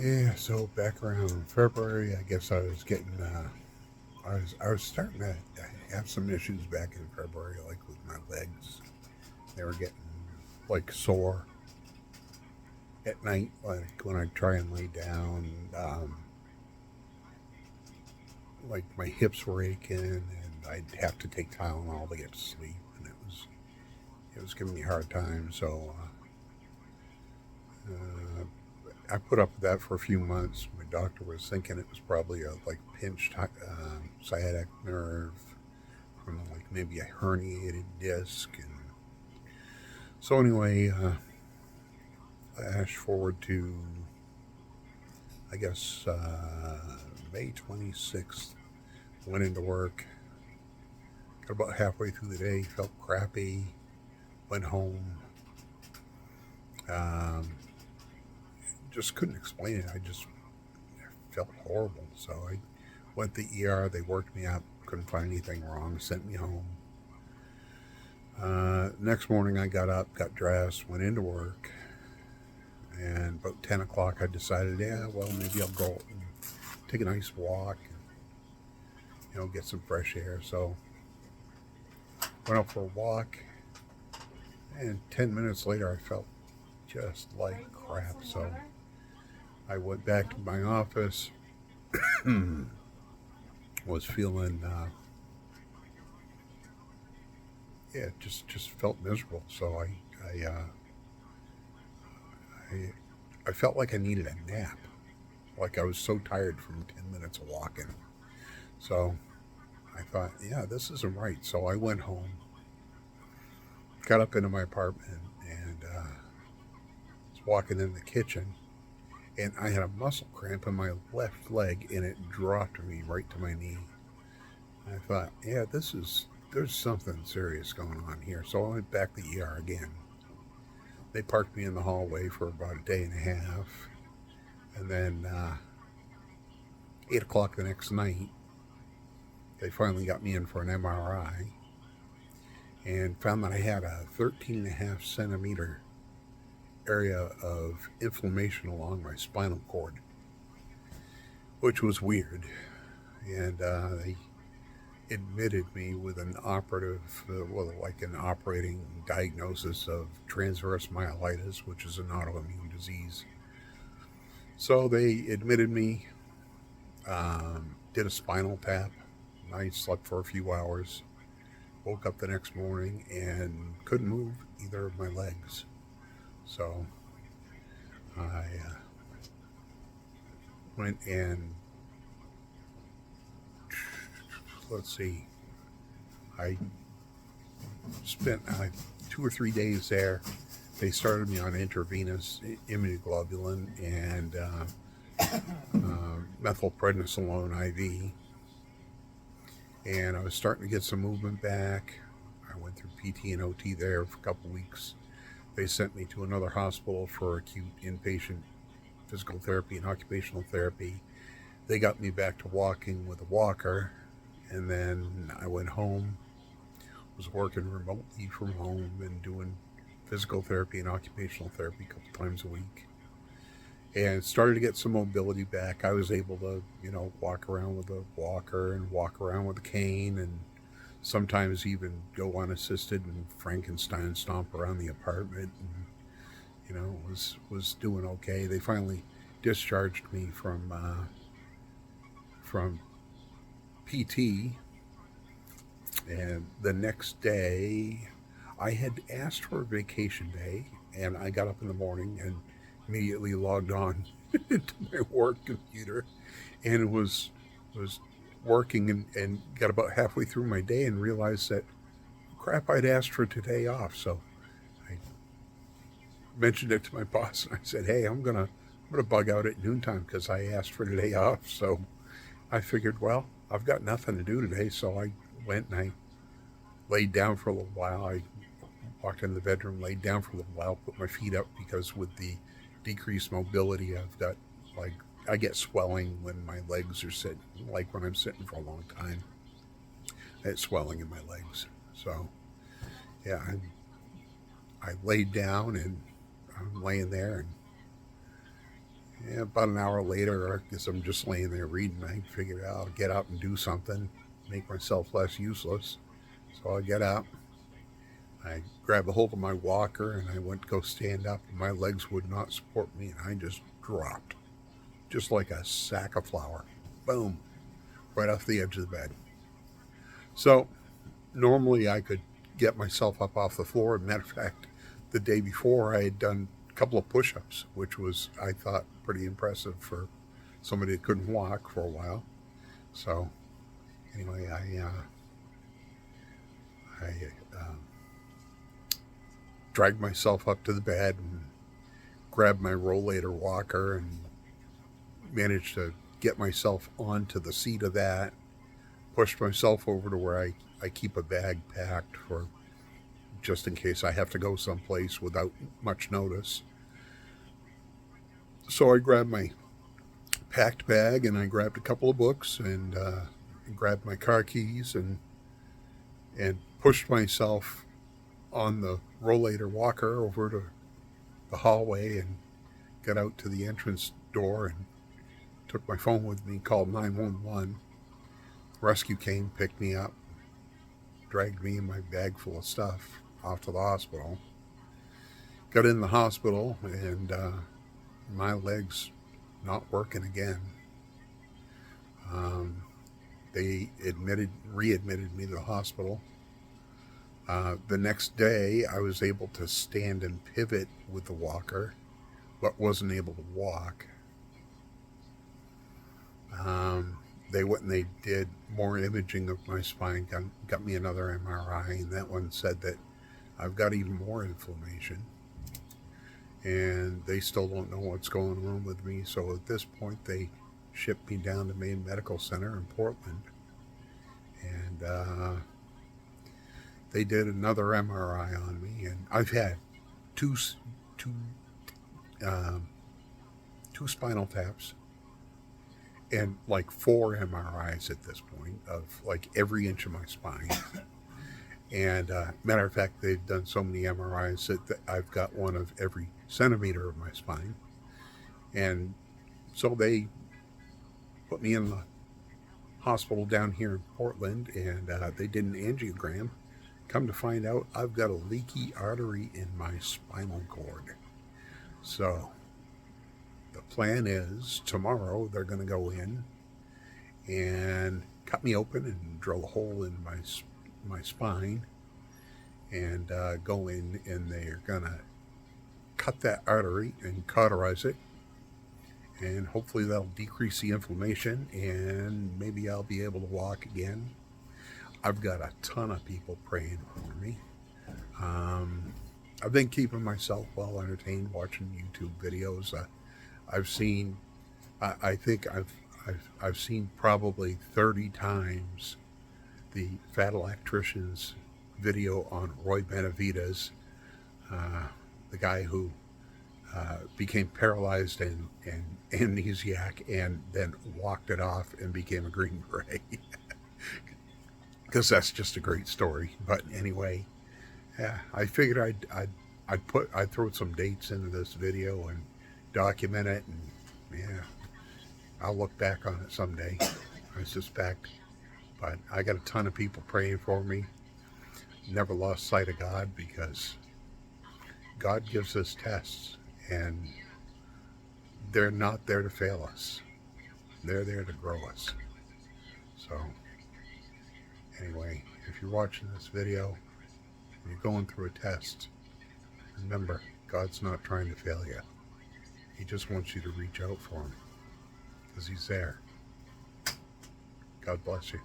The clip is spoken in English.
Yeah, so back around February, I guess I was getting, I was starting to have some issues back in February, like with my legs. They were getting like sore at night, like when I try and lay down. Like my hips were aching, and I'd have to take Tylenol to get to sleep, and it was giving me a hard time. So I put up with that for a few months. My doctor was thinking it was probably a like pinched sciatic nerve from like maybe a herniated disc. And so anyway, flash forward to I guess May 26th. Went into work, got about halfway through the day, felt crappy, went home. Um, just couldn't explain it. I just felt horrible. So I went to the ER. They worked me up. Couldn't find anything wrong. Sent me home. Next morning, I got up, got dressed, went into work, and about 10 o'clock, I decided, yeah, well, maybe I'll go and take a nice walk, and get some fresh air. So went out for a walk, and 10 minutes later, I felt just like crap. So I went back to my office. Was feeling, yeah, just felt miserable. So I I felt like I needed a nap. Like I was so tired from 10 minutes of walking. So I thought, yeah, this isn't right. So I went home, got up into my apartment, and was walking in the kitchen, and I had a muscle cramp in my left leg, and it dropped me right to my knee. I thought, yeah, there's something serious going on here. So I went back to the ER again. They parked me in the hallway for about a day and a half, and then 8 o'clock the next night, they finally got me in for an MRI and found that I had a 13 and a half centimeter area of inflammation along my spinal cord, which was weird. And they admitted me with an like an operating diagnosis of transverse myelitis, which is an autoimmune disease. So they admitted me, did a spinal tap. I slept for a few hours, woke up the next morning, and couldn't move either of my legs. So I went and, let's see, I spent 2 or 3 days there. They started me on intravenous immunoglobulin and methylprednisolone IV, and I was starting to get some movement back. I went through PT and OT there for a couple weeks. They sent me to another hospital for acute inpatient physical therapy and occupational therapy. They got me back to walking with a walker, and then I went home, was working remotely from home and doing physical therapy and occupational therapy a couple times a week. And started to get some mobility back. I was able to, walk around with a walker and walk around with a cane, and sometimes even go unassisted and Frankenstein stomp around the apartment. And, was doing okay. They finally discharged me from PT, and the next day, I had asked for a vacation day, and I got up in the morning and immediately logged on into my work computer, and was working, and got about halfway through my day and realized that crap, I'd asked for today off. So I mentioned it to my boss, and I said, "Hey, I'm gonna bug out at noontime because I asked for today off." So I figured, well, I've got nothing to do today, so I went and I laid down for a little while. I walked in the bedroom, laid down for a little while, put my feet up because with the decreased mobility, I've got like I get swelling when my legs are sitting, like when I'm sitting for a long time. I had swelling in my legs. So yeah, I laid down, and I'm laying there, and And about an hour later, I guess I'm just laying there reading. I figured I'll get up and do something, make myself less useless. So I get up, I grab a hold of my walker, and I went to go stand up, and my legs would not support me, and I just dropped, just like a sack of flour. Boom, right off the edge of the bed. So normally I could get myself up off the floor. As a matter of fact, the day before I had done a couple of push-ups, which was, I thought, pretty impressive for somebody that couldn't walk for a while. So anyway, I dragged myself up to the bed and grabbed my rollator walker and managed to get myself onto the seat of that, pushed myself over to where I keep a bag packed for just in case I have to go someplace without much notice. So I grabbed my packed bag and I grabbed a couple of books and grabbed my car keys and pushed myself on the rollator walker over to the hallway and got out to the entrance door and took my phone with me, called 911. Rescue came, picked me up, dragged me and my bag full of stuff off to the hospital. Got in the hospital and my legs not working again. They readmitted me to the hospital. The next day, I was able to stand and pivot with the walker, but wasn't able to walk. They went and they did more imaging of my spine, got me another MRI, and that one said that I've got even more inflammation. And they still don't know what's going on with me. So at this point, they shipped me down to Maine Medical Center in Portland. And they did another MRI on me. And I've had two spinal taps and like 4 MRIs at this point of like every inch of my spine. And matter of fact, they've done so many MRIs that I've got one of every centimeter of my spine. And so they put me in the hospital down here in Portland, and they did an angiogram. Come to find out, I've got a leaky artery in my spinal cord. So the plan is tomorrow they're going to go in and cut me open and drill a hole in my spine and go in, and they're going to cut that artery and cauterize it, and hopefully that'll decrease the inflammation and maybe I'll be able to walk again. I've got a ton of people praying for me. I've been keeping myself well entertained watching YouTube videos. I've seen, I think I've seen probably 30 times the Fat Electrician's video on Roy Benavides, the guy who became paralyzed and amnesiac and then walked it off and became a Green Beret. Because that's just a great story. But anyway, yeah, I figured I'd throw some dates into this video and document it, and yeah, I'll look back on it someday, I suspect. But I got a ton of people praying for me. Never lost sight of God, because God gives us tests, and they're not there to fail us. They're there to grow us. So anyway, if you're watching this video and you're going through a test, remember, God's not trying to fail you. He just wants you to reach out for him, because he's there. God bless you.